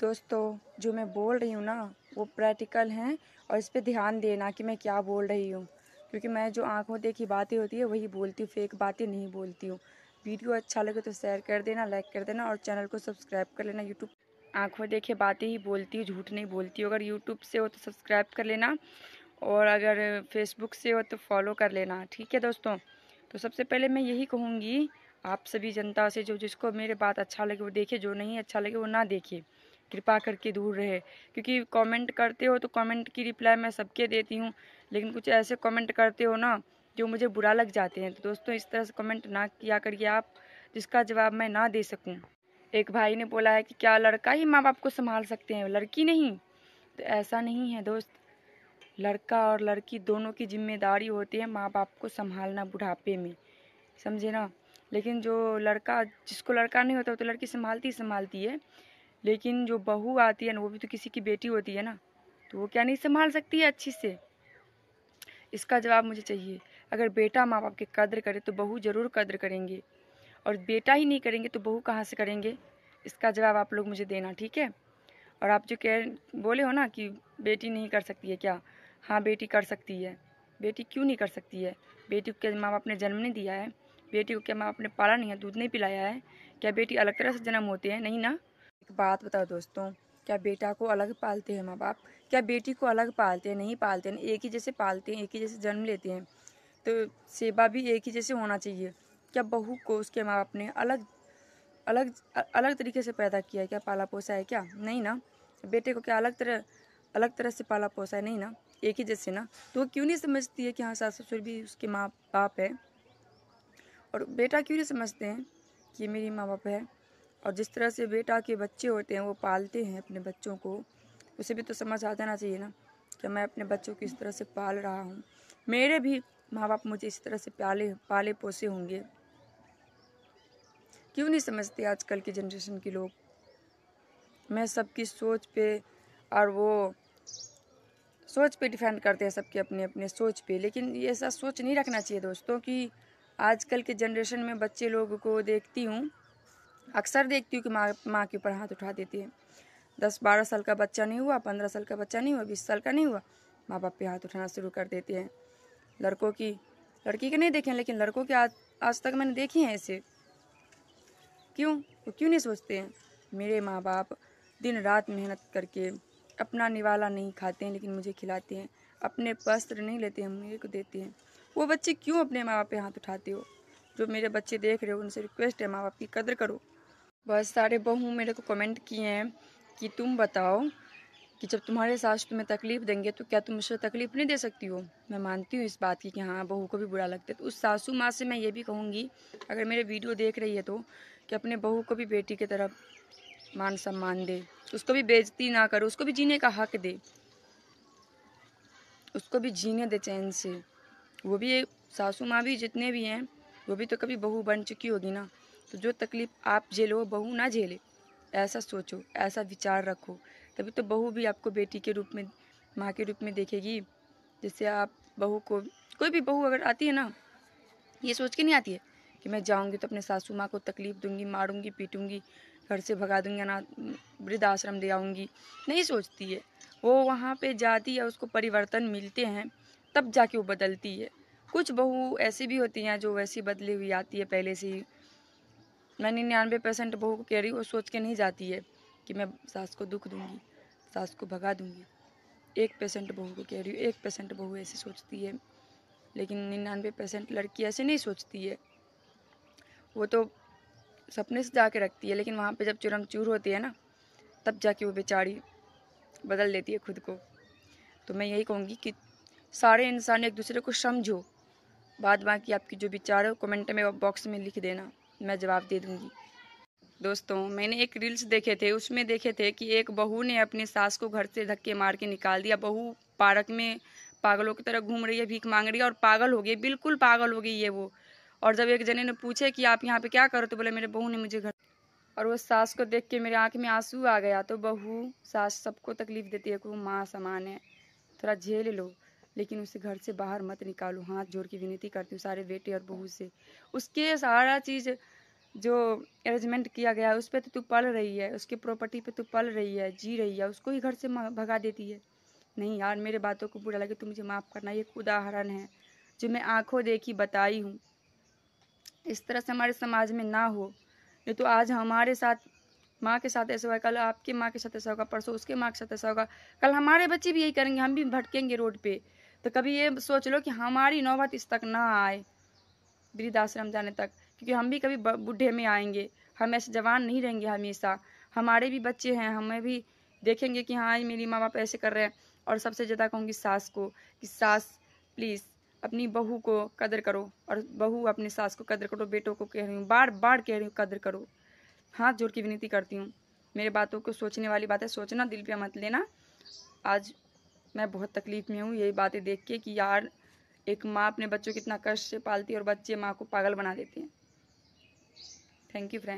दोस्तों, जो मैं बोल रही हूँ ना वो प्रैक्टिकल हैं और इस पे ध्यान देना कि मैं क्या बोल रही हूँ, क्योंकि मैं जो आंखों देखी बातें होती है वही बोलती हूँ, फेक बातें नहीं बोलती हूँ। वीडियो अच्छा लगे तो शेयर कर देना, लाइक कर देना और चैनल को सब्सक्राइब कर लेना। यूट्यूब आंखों देखे बातें ही बोलती हूँ, झूठ नहीं बोलती हूँ। अगर यूट्यूब से हो तो सब्सक्राइब कर लेना और अगर फेसबुक से हो तो फॉलो कर लेना, ठीक है दोस्तों। तो सबसे पहले मैं यही कहूँगी आप सभी जनता से, जो जिसको मेरे बात अच्छा लगे वो देखे, जो नहीं अच्छा लगे वो ना देखे, कृपा करके दूर रहे। क्योंकि कमेंट करते हो तो कमेंट की रिप्लाई मैं सबके देती हूँ, लेकिन कुछ ऐसे कमेंट करते हो ना जो मुझे बुरा लग जाते हैं। तो दोस्तों, इस तरह से कमेंट ना किया करिए आप, जिसका जवाब मैं ना दे सकूँ। एक भाई ने बोला है कि क्या लड़का ही माँ बाप को संभाल सकते हैं, लड़की नहीं? तो ऐसा नहीं है दोस्त, लड़का और लड़की दोनों की जिम्मेदारी होती है माँ बाप को संभालना बुढ़ापे में, समझे ना। लेकिन जो लड़का, जिसको लड़का नहीं होता वो तो लड़की संभालती है, लेकिन जो बहू आती है ना वो भी तो किसी की बेटी होती है ना, तो वो क्या नहीं संभाल सकती है अच्छी से? इसका जवाब मुझे चाहिए। अगर बेटा माँ बाप की कद्र करे तो बहू जरूर कद्र करेंगे, और बेटा ही नहीं करेंगे तो बहू कहाँ से करेंगे? इसका जवाब आप लोग मुझे देना, ठीक है। और आप जो बोले हो ना कि बेटी नहीं कर सकती है क्या, हाँ बेटी कर सकती है। बेटी क्यों नहीं कर सकती है? बेटी को क्या माँ बाप ने जन्म नहीं दिया है? बेटी को क्या माँ बाप ने पाला नहीं है, दूध नहीं पिलाया है? क्या बेटी अलग तरह से जन्म होते हैं? नहीं ना। एक बात बताओ दोस्तों, क्या बेटा को अलग पालते हैं माँ बाप? क्या बेटी को अलग पालते हैं? नहीं पालते हैं। एक ही जैसे पालते हैं, एक ही जैसे जन्म लेते हैं, तो सेवा भी एक ही जैसे होना चाहिए। क्या बहू को उसके माँ बाप ने अलग अलग अलग तरीके से पैदा किया है क्या, पाला पोसा है क्या? नहीं ना। बेटे को क्या अलग तरह से पाला पोसा है? नहीं ना, एक ही जैसे ना। तो वो क्यों नहीं समझती है कि हाँ सास ससुर भी उसके माँ बाप है? और बेटा क्यों नहीं समझते हैं कि मेरी माँ बाप है? और जिस तरह से बेटा के बच्चे होते हैं वो पालते हैं अपने बच्चों को, उसे भी तो समझ आ जाना चाहिए ना कि मैं अपने बच्चों को इस तरह से पाल रहा हूँ। मेरे भी माँ बाप मुझे इस तरह से पाले पोसे होंगे। क्यों नहीं समझते आजकल की जनरेशन के लोग? मैं सबकी सोच पे और वो सोच पे डिपेंड करते हैं, सबके अपने अपने सोच पे, लेकिन ये ऐसा सोच नहीं रखना चाहिए दोस्तों कि आजकल के जनरेशन में बच्चे लोगों को देखती हूँ, अक्सर देखती हूँ कि माँ के ऊपर हाथ उठा देती है। 10-12 साल का बच्चा नहीं हुआ, 15 साल का बच्चा नहीं हुआ, 20 साल का नहीं हुआ, माँ बाप पे हाथ उठाना शुरू कर देते हैं। लड़कों की, लड़की के नहीं देखे हैं, लेकिन लड़कों के आज तक मैंने देखे हैं ऐसे। क्यों? वो क्यों नहीं सोचते हैं मेरे माँ बाप दिन रात मेहनत करके अपना निवाला नहीं खाते हैं लेकिन मुझे खिलाते हैं, अपने वस्त्र नहीं लेते हैं मेरे को देते हैं। वो बच्चे क्यों अपने माँ बाप पे हाथ उठाते हो? जो मेरे बच्चे देख रहे हो उनसे रिक्वेस्ट है, माँ बाप की कदर करो। बहुत सारे बहू मेरे को कमेंट किए हैं कि तुम बताओ कि जब तुम्हारे सास तुम्हें तकलीफ़ देंगे तो क्या तुम उसे तकलीफ़ नहीं दे सकती हो? मैं मानती हूँ इस बात की कि हाँ बहू को भी बुरा लगता है। तो उस सासू माँ से मैं ये भी कहूँगी, अगर मेरे वीडियो देख रही है तो, कि अपने बहू को भी बेटी की तरह मान सम्मान दे, उसको भी बेइज्जती ना करो, उसको भी जीने का हक दे, उसको भी जीने दे चैन से। वो भी एक सासू माँ भी जितने भी हैं वो भी तो कभी बहू बन चुकी होगी ना। तो जो तकलीफ़ आप झेलो बहू ना झेले, ऐसा सोचो, ऐसा विचार रखो, तभी तो बहू भी आपको बेटी के रूप में, माँ के रूप में देखेगी। जैसे आप बहू को, कोई भी बहू अगर आती है ना, ये सोच के नहीं आती है कि मैं जाऊंगी तो अपने सासू माँ को तकलीफ़ दूंगी, मारूंगी, पीटूंगी, घर से भगा दूंगी, अनाथ वृद्धाश्रम दे आऊँगी। नहीं सोचती है। वो वहाँ पे जाती है, उसको परिवर्तन मिलते हैं तब जाके वो बदलती है। कुछ बहू ऐसी भी होती हैं जो वैसी बदली हुई आती है पहले से ही। मैं 99% बहू को कह रही हूँ, वो सोच के नहीं जाती है कि मैं सास को दुख दूंगी, सास को भगा दूंगी। 1% बहू को कह रही हूँ, 1% बहू ऐसे सोचती है, लेकिन 99% लड़की ऐसे नहीं सोचती है। वो तो सपने से जाके रखती है, लेकिन वहाँ पे जब चूरमचूर होती है ना, तब जाके वो बेचारी बदल लेती है खुद को। तो मैं यही कहूँगी कि सारे इंसान एक दूसरे को समझो। बाद बाकी आपकी जो विचार है कमेंट में बॉक्स में लिख देना, मैं जवाब दे दूँगी। दोस्तों, मैंने एक रील्स देखे थे, उसमें देखे थे कि एक बहू ने अपनी सास को घर से धक्के मार के निकाल दिया। बहू पार्क में पागलों की तरह घूम रही है, भीख मांग रही है और पागल हो गई, बिल्कुल पागल हो गई है वो। और जब एक जने ने पूछे कि आप यहाँ पे क्या करो, तो बोले मेरे बहू ने मुझे घर, और वो सास को देख के मेरे आँख में आंसू आ गया। तो बहू सास सबको तकलीफ देती है कि वो माँ समान है, थोड़ा झेल लो, लेकिन उसे घर से बाहर मत निकालो। हाथ जोड़ के विनती करती हूँ सारे बेटे और बहू से। उसके सारा चीज़ जो अरेंजमेंट किया गया है उस पर तो तू पल रही है, उसके प्रॉपर्टी पे तू पल रही है, जी रही है, उसको ही घर से भगा देती है। नहीं यार, मेरे बातों को बुरा लगे तो मुझे माफ़ करना। ये एक उदाहरण है जो मैं आंखों देखी बताई हूँ। इस तरह से हमारे समाज में ना हो। ये तो आज हमारे साथ माँ के साथ ऐसा होगा, कल आपकी माँ के साथ ऐसा होगा, परसों उसके माँ के साथ ऐसा होगा, कल हमारे बच्चे भी यही करेंगे, हम भी भटकेंगे रोड पे। तो कभी ये सोच लो कि हमारी नौबत इस तक ना आए, वृद्धाश्रम जाने तक, क्योंकि हम भी कभी बूढ़े में आएंगे। हम ऐसे जवान नहीं रहेंगे हमेशा। हमारे भी बच्चे हैं, हमें भी देखेंगे कि हाँ मेरी माँ बाप ऐसे कर रहे हैं। और सबसे ज़्यादा कहूँगी सास को कि सास प्लीज़ अपनी बहू को कदर करो, और बहू अपनी सास को कदर करो। बेटों को कह रही हूँ, बार बार कह रही हूँ, कदर करो। हाथ जोड़ के विनती करती हूँ। मेरे बातों को सोचने वाली बात है, सोचना, दिल पे मत लेना। आज मैं बहुत तकलीफ़ में हूँ यही बातें देख के कि यार एक माँ अपने बच्चों को कितना कष्ट से पालती है और बच्चे माँ को पागल बना देते हैं। Thank you friend.